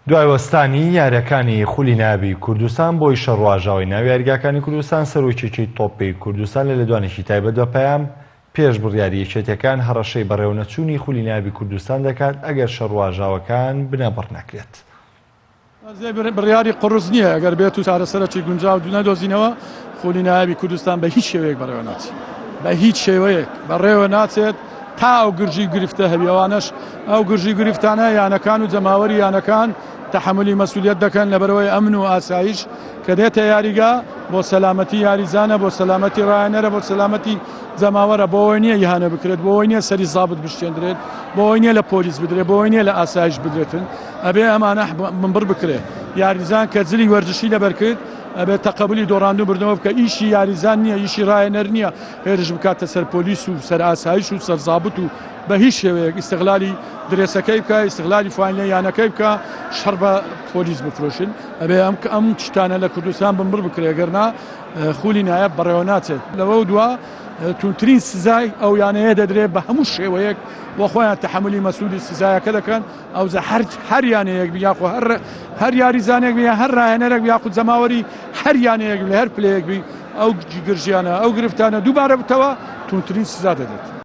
دوای وەستانی یاریەکانی خولی ناوی کوردستان بۆی شەڕواژاوی ناوی یاریگاکانی کوردستان سەرۆکیەکەی تۆپی کوردستان لە لێدوانێکی تایبەت بە پەیام پێش بڕیاری یەکێتیەکان هەڕەشەی بەڕێوەنەچوونی خولی ناوی کوردستان دەکات ئەگەر شەڕواژاوەکان بنەبڕ نەکرێت. بڕیاری قڕز نییە ئەگەر بێت و چارەسەرەکی گونجاو نەدۆزینەوە خولی ناوی کوردستان بە هیچ شێوەیەک بەڕێوە ناچێت، بە هیچ شێوەیەک بەڕێوە ناچێت تا ئەو گرژی گرفتە هەبیەوانش ئەو گرژی گرفتانە یانەکان و جەماوەری یانەکان تحملی مەسئولیت دەکەن لەبەرەوەی ئەمن و ئاسایش کە دێتە یاریگا بۆ سەلامەتی یاریزانە، بۆ سەلامەتی ڕایەنەرە، بۆ سەلامەتی جەماوەرە، بۆەوەی نییە یهانە بکرێت، بۆەوەی نییە سەری زابط بشتێندرێت، بۆەوەی نییە لە پۆلیس بدرێت، بۆەوەی نییە لە ئاسایش بدرێتن، ئەبێ ئەمانە منبڕ بکرێت. یاریزان کە جلی وەرزشی لەبەر کرد ئەبێت تەقەبولی دۆڕاندوو بردنەوە بکە ئیشی یاریزان نییە، ئیشی ڕایەنەر نییە، هێرش بکاتە سەر پۆلیس و سەر ئاسایش و سەر زابط و بە هیچ شێوەیەک ئیستیغلالی درێسەکەی بکە، ئیستیغلالی فاینە یانەکەی بکە، شەڕ بە پۆلیس بفرۆشن. ئەبێ ئەم شتانە لە کوردستان بمبڕ بکرێ، گەرنا خولی نایب بەڕێوە ناچێت. لەوە دووە تونترین سزای ئەو یانەیە دەدرێت بە هەموو شێوەیەک بۆ خۆیان تحملی مەسئولی سزایەکە دەکەن. ئەوزە هەر یانەیەک بیاخۆ هەر یاریزانێک بیا، هەر ڕایەنەرێک بیاخود جەماوەری هەر یانەیەک لە هەر پلەیەک بی ئەو گرژیانە ئەو گرفتانە دووبارە بتەوە تونترین سزا دەدێت.